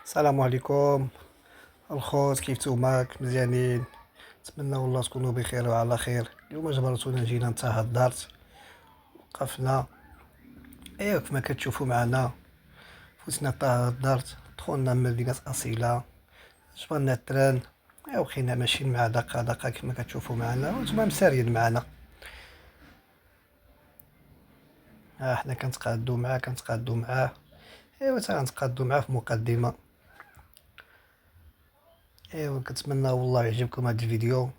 السلام عليكم الخوت، كيف نتوما مزيانين؟ نتمنى والله تكونوا بخير وعلى خير. اليوم جبرتونا جينا نتا هدرت وقفنا. ايوا كما كتشوفوا معنا فوتنا تا هدرت، دخلنا مدينة أصيلة، جبرنا التران. ايوا بقينا ماشيين مع دقة كما كتشوفوا معنا وانتما مسارين معنا. ها حنا كنتقادو معاه. ايوا تا غنتقادو معاه في مقدمة. ايوا كنتمنى والله يعجبكم هذا الفيديو.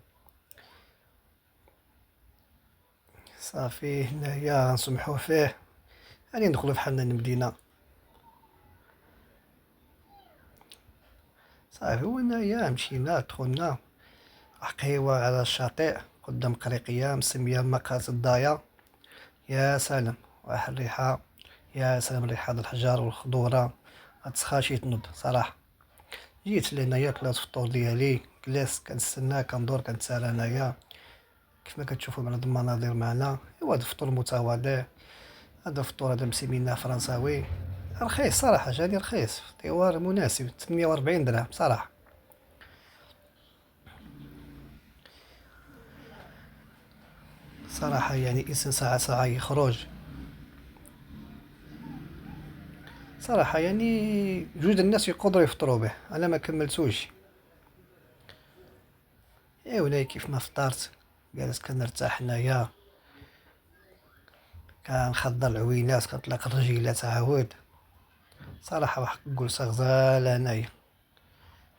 صافي هنايا غنسمحوا فيه، غادي ندخلوا بحالنا المدينة. صافي هنايا مشينا دخلنا قهيوة على الشاطئ قدام قريقية مسمية مقهى الضايا. يا سلام، واحد الريحة، يا سلام ريحة الحجر والخضورة غتسخاشي تنوض صراحة. جيت لهنايا كلات الفطور ديالي، جلست كنستنى كندور كنتسالى هنايا كيفما كتشوفوا من هاد المناظر معنا. ايوا هاد الفطور متواضع، هذا الفطور هذا مسميناه فرنساوي، رخيص صراحة، جاني رخيص، طوار مناسب 840 درهم صراحة. صراحة يعني إنسان ساعة يخرج صراحة، يعني جوج الناس يقدروا يفطروا به، أنا ما كملتوش. إيه ولاي كيف ما فطرت جالس كنرتاح هنايا، كنخضر العوينات كنطلق الرجيلات عاود. صراحة واحد الجلسة غزالة هنايا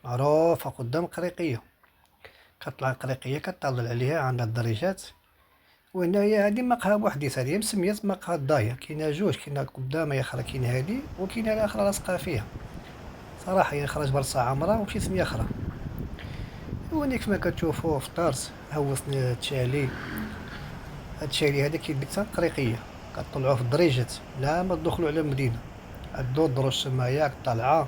معروفة قدام قريقية. كطلع القريقية كطلع عليها عندها الدرجات، وهنايا هادي مقهى بوحديت، هادي مسميات مقهى الضايا. كاينة جوج، كاينة قدام يخرى كاين هادي، وكاينة الأخرى لاصقة فيها. صراحة يعني خرج برصة عمرة ومشيت سمية أخرى. واني كما كتشوفوا فطرت، هوسني التشالي. هاد التشالي هذا كيديك حتى القريقية، كطلعوه في الدريجات لا ما تدخلوا على المدينة، عدو دروج تمايا طالعة.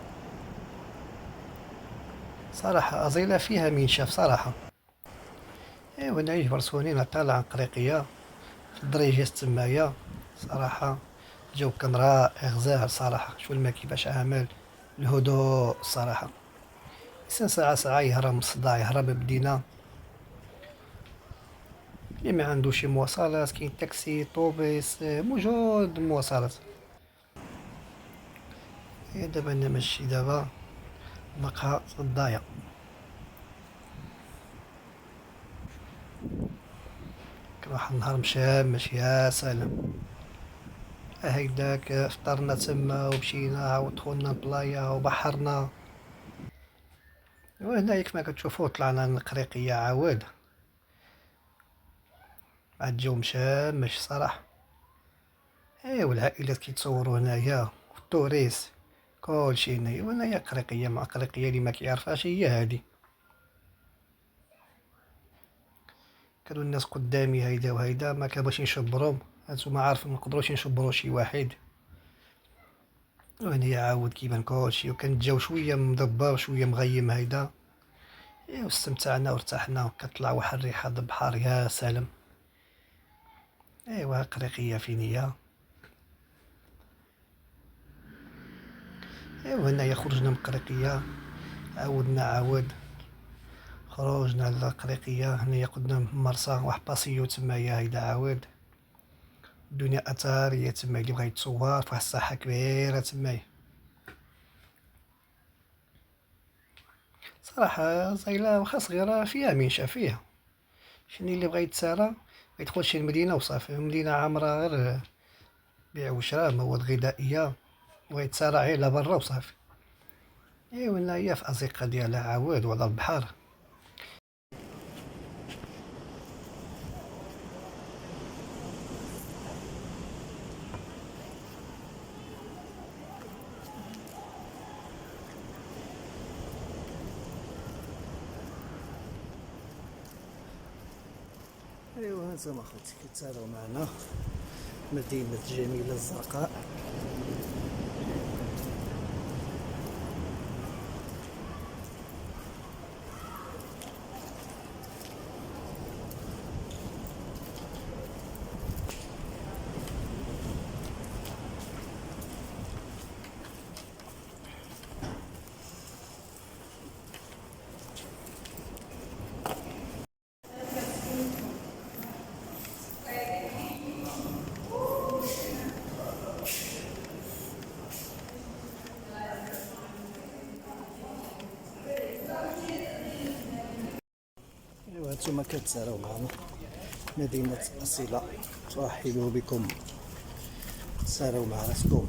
صراحة أزيلة فيها من شاف صراحة. ايوا نعيش برسوني طالع عن القريقية في الدريجات تمايا. صراحة الجو كان رائع غزال صراحة. شوف الماء كيفاش عامل، الهدوء الصراحة. الإنسان ساعة يهرب من الصداع، يهرب من المدينة. اللي ما عندوش شي مواصلات كاين تاكسي طوبيس، موجود مواصلات. دابا انا ماشي دابا مقهى الضايا. كان واحد النهار مشامش يا سلام. هيداك فطرنا تما ومشينا عاود دخلنا البلايا وبحرنا. وهنايا كما كتشوفوا طلعنا للقريقية عاود، عاد الجو مشامش صراحة. ايوا العائلات كيتصوروا هنايا والتوريست كلشي هنايا. وهنايا قريقية، مع قريقية اللي ما كيعرفهاش هي هادي. كانوا الناس قدامي هيدا وهيدا ما كانوش نشبرهم، هانتوما عارفين منقدروش نشبرو شي واحد. وهنايا عاود كيبان كلشي، وكان الجو شوية مضبة وشوية مغيم هيدا. ايوا استمتعنا وارتحنا، كطلع واحد الريحة د البحر يا سلام. ايوا قريقية فين هي. ايوا هنايا خرجنا من قريقية، عاود خرجنا على قريقية. هنايا قدام مرسى واحد باسيو تمايا هيدا عاود. الدنيا أثرية تما، اللي بغا يتصور في واحد الساحة كبيرة تمايا. صراحة زايلة واخا صغيرة فيها منشا فيها. شني اللي بغا يتسالى ما يدخلش المدينة وصافي، المدينة عامرة غير بيع وشراء، مواد غذائية، بغا يتسالى غير على برا وصافي. ايوا هنايا في أزقة ديالها عاود وعلى البحر. ايوا هانتوما اخوتي كتسالوا معنا مدينة جميلة الزرقاء. ثم كتساراو معنا مدينة أصيلة. ترحب بكم، تساراو مع راسكم.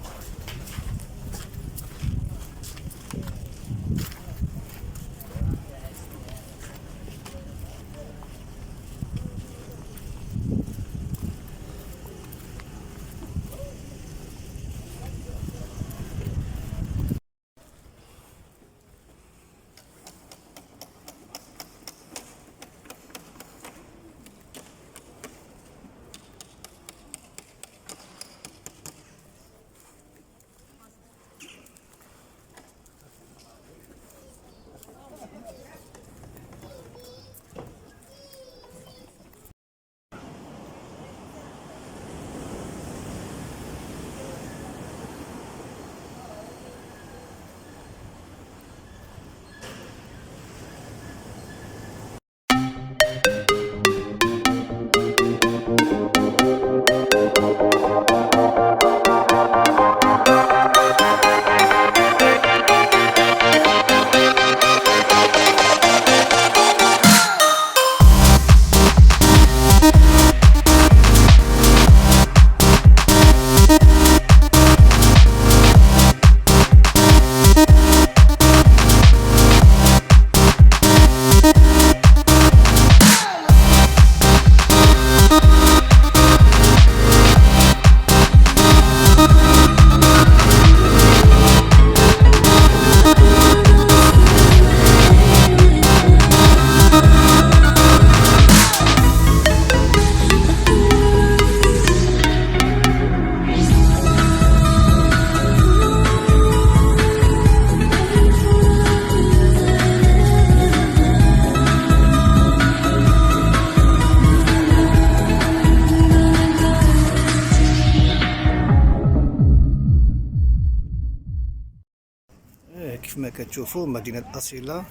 كيف ما كتشوفوا مدينة أصيلة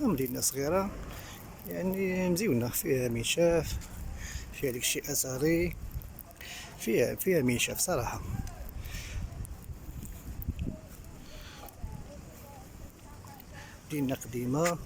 مدينة صغيرة، يعني مزيونة، فيها مشاف، فيها داكشي أثري، فيها مشاف صراحة. مدينة قديمة